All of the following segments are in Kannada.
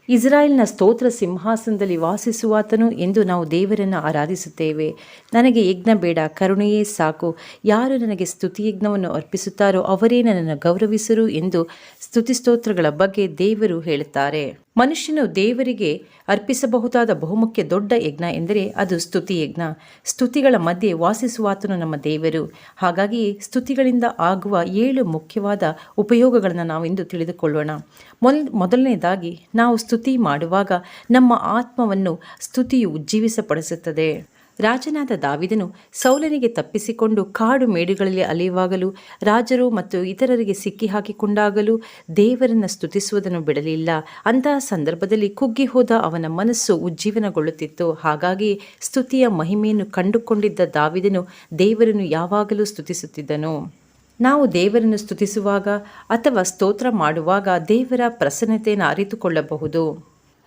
ಇಸ್ರಾಯೇಲ್ನ ಸ್ತೋತ್ರ ಸಿಂಹಾಸನದಲ್ಲಿ ವಾಸಿಸುವಾತನು ಎಂದು ನಾವು ದೇವರನ್ನು ಆರಾಧಿಸುತ್ತೇವೆ. ನನಗೆ ಯಜ್ಞ ಬೇಡ, ಕರುಣೆಯೇ ಸಾಕು. ಯಾರು ನನಗೆ ಸ್ತುತಿಯಜ್ಞವನ್ನು ಅರ್ಪಿಸುತ್ತಾರೋ ಅವರೇ ನನ್ನನ್ನು ಗೌರವಿಸರು ಎಂದು ಸ್ತುತಿಸ್ತೋತ್ರಗಳ ಬಗ್ಗೆ ದೇವರು ಹೇಳುತ್ತಾರೆ. ಮನುಷ್ಯನು ದೇವರಿಗೆ ಅರ್ಪಿಸಬಹುದಾದ ಬಹುಮುಖ್ಯ ದೊಡ್ಡ ಯಜ್ಞ ಎಂದರೆ ಅದು ಸ್ತುತಿಯಜ್ಞ. ಸ್ತುತಿಗಳ ಮಧ್ಯೆ ವಾಸಿಸುವಾತನು ನಮ್ಮ ದೇವರು. ಹಾಗಾಗಿ ಸ್ತುತಿಗಳಿಂದ ಆಗುವ 7 ಮುಖ್ಯವಾದ ಉಪಯೋಗಗಳನ್ನು ನಾವಿಂದು ತಿಳಿದುಕೊಳ್ಳೋಣ. ಮೊದಲನೇದಾಗಿ, ನಾವು ಸ್ತುತಿ ಮಾಡುವಾಗ ನಮ್ಮ ಆತ್ಮವನ್ನು ಸ್ತುತಿಯು ಉಜ್ಜೀವಿಸಪಡಿಸುತ್ತದೆ. ರಾಜನಾದ ದಾವೀದನು ಸೌಲನಿಗೆ ತಪ್ಪಿಸಿಕೊಂಡು ಕಾಡು ಮೇಡುಗಳಲ್ಲಿ ಅಲೆಯುವಾಗಲೂ ರಾಜರು ಮತ್ತು ಇತರರಿಗೆ ಸಿಕ್ಕಿ ಹಾಕಿಕೊಂಡಾಗಲೂ ದೇವರನ್ನು ಸ್ತುತಿಸುವುದನ್ನು ಬಿಡಲಿಲ್ಲ. ಅಂತಹ ಸಂದರ್ಭದಲ್ಲಿ ಕುಗ್ಗಿ ಹೋದ ಅವನ ಮನಸ್ಸು ಉಜ್ಜೀವನಗೊಳ್ಳುತ್ತಿತ್ತು. ಹಾಗಾಗಿ ಸ್ತುತಿಯ ಮಹಿಮೆಯನ್ನು ಕಂಡುಕೊಂಡಿದ್ದ ದಾವೀದನು ದೇವರನ್ನು ಯಾವಾಗಲೂ ಸ್ತುತಿಸುತ್ತಿದ್ದನು. ನಾವು ದೇವರನ್ನು ಸ್ತುತಿಸುವಾಗ ಅಥವಾ ಸ್ತೋತ್ರ ಮಾಡುವಾಗ ದೇವರ ಪ್ರಸನ್ನತೆಯನ್ನು ಅರಿತುಕೊಳ್ಳಬಹುದು.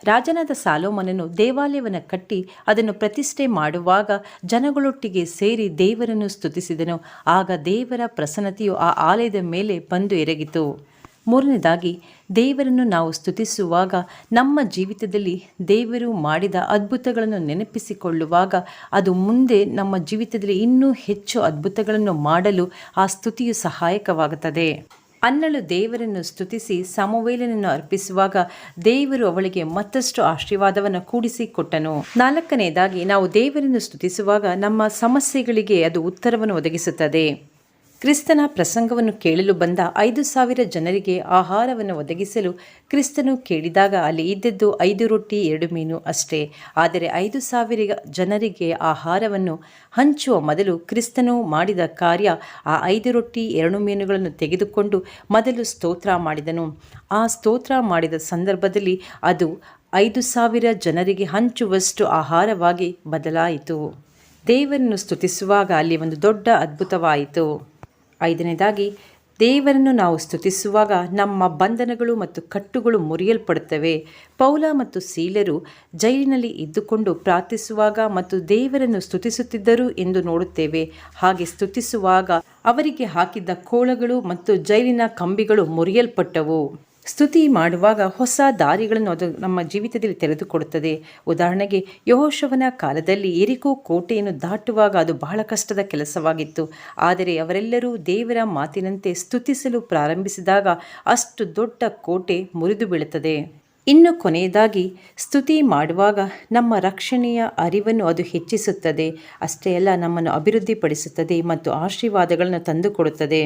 ರಾಜನಾದ ಸಾಲೋಮನನು ದೇವಾಲಯವನ್ನು ಕಟ್ಟಿ ಅದನ್ನು ಪ್ರತಿಷ್ಠೆ ಮಾಡುವಾಗ ಜನಗಳೊಟ್ಟಿಗೆ ಸೇರಿ ದೇವರನ್ನು ಸ್ತುತಿಸಿದನು. ಆಗ ದೇವರ ಪ್ರಸನ್ನತೆಯು ಆ ಆಲಯದ ಮೇಲೆ ಬಂದು ಎರಗಿತು. ಮೂರನೇದಾಗಿ, ದೇವರನ್ನು ನಾವು ಸ್ತುತಿಸುವಾಗ ನಮ್ಮ ಜೀವಿತದಲ್ಲಿ ದೇವರು ಮಾಡಿದ ಅದ್ಭುತಗಳನ್ನು ನೆನಪಿಸಿಕೊಳ್ಳುವಾಗ ಅದು ಮುಂದೆ ನಮ್ಮ ಜೀವಿತದಲ್ಲಿ ಇನ್ನೂ ಹೆಚ್ಚು ಅದ್ಭುತಗಳನ್ನು ಮಾಡಲು ಆ ಸ್ತುತಿಯು ಸಹಾಯಕವಾಗುತ್ತದೆ. ಅನ್ನಳು ದೇವರನ್ನು ಸ್ತುತಿಸಿ ಸಮುವೇಲನನ್ನು ಅರ್ಪಿಸುವಾಗ ದೇವರು ಅವಳಿಗೆ ಮತ್ತಷ್ಟು ಆಶೀರ್ವಾದವನ್ನು ಕೂಡಿಸಿಕೊಟ್ಟನು. 4ನೇದಾಗಿ, ನಾವು ದೇವರನ್ನು ಸ್ತುತಿಸುವಾಗ ನಮ್ಮ ಸಮಸ್ಯೆಗಳಿಗೆ ಅದು ಉತ್ತರವನ್ನು ಒದಗಿಸುತ್ತದೆ. ಕ್ರಿಸ್ತನ ಪ್ರಸಂಗವನ್ನು ಕೇಳಲು ಬಂದ 5,000 ಜನರಿಗೆ ಆಹಾರವನ್ನು ಒದಗಿಸಲು ಕ್ರಿಸ್ತನು ಕೇಳಿದಾಗ ಅಲ್ಲಿ ಇದ್ದದ್ದು 5 ರೊಟ್ಟಿ 2 ಮೀನು ಅಷ್ಟೇ. ಆದರೆ 5,000 ಜನರಿಗೆ ಆಹಾರವನ್ನು ಹಂಚುವ ಮೊದಲು ಕ್ರಿಸ್ತನು ಮಾಡಿದ ಕಾರ್ಯ ಆ 5 ರೊಟ್ಟಿ 2 ಮೀನುಗಳನ್ನು ತೆಗೆದುಕೊಂಡು ಮೊದಲು ಸ್ತೋತ್ರ ಮಾಡಿದನು. ಆ ಸ್ತೋತ್ರ ಮಾಡಿದ ಸಂದರ್ಭದಲ್ಲಿ ಅದು 5,000 ಜನರಿಗೆ ಹಂಚುವಷ್ಟು ಆಹಾರವಾಗಿ ಬದಲಾಯಿತು. ದೇವರನ್ನು ಸ್ತುತಿಸುವಾಗ ಅಲ್ಲಿ ಒಂದು ದೊಡ್ಡ ಅದ್ಭುತವಾಯಿತು. 5ನೇದಾಗಿ, ದೇವರನ್ನು ನಾವು ಸ್ತುತಿಸುವಾಗ ನಮ್ಮ ಬಂಧನಗಳು ಮತ್ತು ಕಟ್ಟುಗಳು ಮುರಿಯಲ್ಪಡುತ್ತವೆ. ಪೌಲ ಮತ್ತು ಸೀಲರು ಜೈಲಿನಲ್ಲಿ ಇದ್ದುಕೊಂಡು ಪ್ರಾರ್ಥಿಸುವಾಗ ಮತ್ತು ದೇವರನ್ನು ಸ್ತುತಿಸುತ್ತಿದ್ದರು ಎಂದು ನೋಡುತ್ತೇವೆ. ಹಾಗೆ ಸ್ತುತಿಸುವಾಗ ಅವರಿಗೆ ಹಾಕಿದ್ದ ಕೋಳಗಳು ಮತ್ತು ಜೈಲಿನ ಕಂಬಿಗಳು ಮುರಿಯಲ್ಪಟ್ಟವು. ಸ್ತುತಿ ಮಾಡುವಾಗ ಹೊಸ ದಾರಿಗಳನ್ನು ಅದು ನಮ್ಮ ಜೀವಿತದಲ್ಲಿ ತೆರೆದುಕೊಡುತ್ತದೆ. ಉದಾಹರಣೆಗೆ, ಯೆಹೋಶುವನ ಕಾಲದಲ್ಲಿ ಯೆರಿಕೋ ಕೋಟೆಯನ್ನು ದಾಟುವಾಗ ಅದು ಬಹಳ ಕಷ್ಟದ ಕೆಲಸವಾಗಿತ್ತು. ಆದರೆ ಅವರೆಲ್ಲರೂ ದೇವರ ಮಾತಿನಂತೆ ಸ್ತುತಿಸಲು ಪ್ರಾರಂಭಿಸಿದಾಗ ಅಷ್ಟು ದೊಡ್ಡ ಕೋಟೆ ಮುರಿದು ಬೀಳುತ್ತದೆ. ಇನ್ನು ಕೊನೆಯದಾಗಿ, ಸ್ತುತಿ ಮಾಡುವಾಗ ನಮ್ಮ ರಕ್ಷಣೆಯ ಅರಿವನ್ನು ಅದು ಹೆಚ್ಚಿಸುತ್ತದೆ. ಅಷ್ಟೇ ಅಲ್ಲ, ನಮ್ಮನ್ನು ಅಭಿವೃದ್ಧಿಪಡಿಸುತ್ತದೆ ಮತ್ತು ಆಶೀರ್ವಾದಗಳನ್ನು ತಂದುಕೊಡುತ್ತದೆ.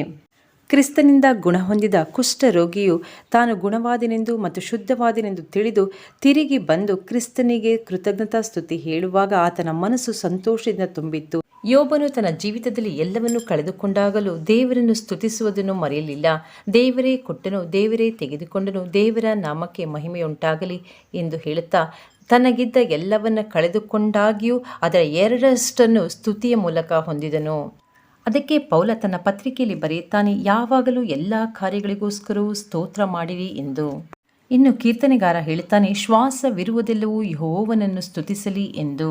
ಕ್ರಿಸ್ತನಿಂದ ಗುಣಹೊಂದಿದ ಕುಷ್ಠರೋಗಿಯು ತಾನು ಗುಣವಾದನೆಂದು ಮತ್ತು ಶುದ್ಧವಾದನೆಂದು ತಿಳಿದು ತಿರುಗಿ ಬಂದು ಕ್ರಿಸ್ತನಿಗೆ ಕೃತಜ್ಞತಾ ಸ್ತುತಿ ಹೇಳುವಾಗ ಆತನ ಮನಸ್ಸು ಸಂತೋಷದಿಂದ ತುಂಬಿತ್ತು. ಯೋಬನು ತನ್ನ ಜೀವಿತದಲ್ಲಿ ಎಲ್ಲವನ್ನೂ ಕಳೆದುಕೊಂಡಾಗಲೂ ದೇವರನ್ನು ಸ್ತುತಿಸುವುದನ್ನು ಮರೆಯಲಿಲ್ಲ. ದೇವರೇ ಕೊಟ್ಟನು, ದೇವರೇ ತೆಗೆದುಕೊಂಡನು, ದೇವರ ನಾಮಕ್ಕೆ ಮಹಿಮೆಯುಂಟಾಗಲಿ ಎಂದು ಹೇಳುತ್ತಾ ತನಗಿದ್ದ ಎಲ್ಲವನ್ನ ಕಳೆದುಕೊಂಡಾಗಿಯೂ ಅದರ 2ರಷ್ಟನ್ನು ಸ್ತುತಿಯ ಮೂಲಕ ಹೊಂದಿದನು. ಅದಕ್ಕೆ ಪೌಲ ತನ್ನ ಪತ್ರಿಕೆಯಲ್ಲಿ ಬರೆಯುತ್ತಾನೆ, ಯಾವಾಗಲೂ ಎಲ್ಲ ಕಾರ್ಯಗಳಿಗೋಸ್ಕರವೂ ಸ್ತೋತ್ರ ಮಾಡಿರಿ ಎಂದು. ಇನ್ನು ಕೀರ್ತನೆಗಾರ ಹೇಳುತ್ತಾನೆ, ಶ್ವಾಸವಿರುವುದೆಲ್ಲವೂ ಯೆಹೋವನನ್ನು ಸ್ತುತಿಸಲಿ ಎಂದು.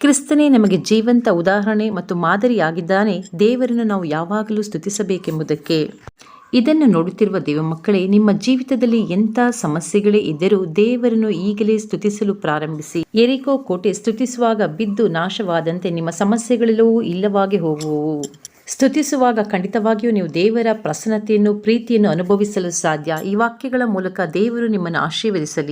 ಕ್ರಿಸ್ತನೇ ನಮಗೆ ಜೀವಂತ ಉದಾಹರಣೆ ಮತ್ತು ಮಾದರಿಯಾಗಿದ್ದಾನೆ ದೇವರನ್ನು ನಾವು ಯಾವಾಗಲೂ ಸ್ತುತಿಸಬೇಕೆಂಬುದಕ್ಕೆ. ಇದನ್ನು ನೋಡುತ್ತಿರುವ ದೇವ ಮಕ್ಕಳೇ, ನಿಮ್ಮ ಜೀವಿತದಲ್ಲಿ ಎಂಥ ಸಮಸ್ಯೆಗಳೇ ಇದ್ದರೂ ದೇವರನ್ನು ಈಗಲೇ ಸ್ತುತಿಸಲು ಪ್ರಾರಂಭಿಸಿ. ಯೆರಿಕೋ ಕೋಟೆ ಸ್ತುತಿಸುವಾಗ ಬಿದ್ದು ನಾಶವಾದಂತೆ ನಿಮ್ಮ ಸಮಸ್ಯೆಗಳೆಲ್ಲವೂ ಇಲ್ಲವಾಗಿ ಹೋಗುವವು. ಸ್ತುತಿಸುವಾಗ ಖಂಡಿತವಾಗಿಯೂ ನೀವು ದೇವರ ಪ್ರಸನ್ನತೆಯನ್ನು, ಪ್ರೀತಿಯನ್ನು ಅನುಭವಿಸಲು ಸಾಧ್ಯ. ಈ ವಾಕ್ಯಗಳ ಮೂಲಕ ದೇವರು ನಿಮ್ಮನ್ನು ಆಶೀರ್ವದಿಸಲಿ.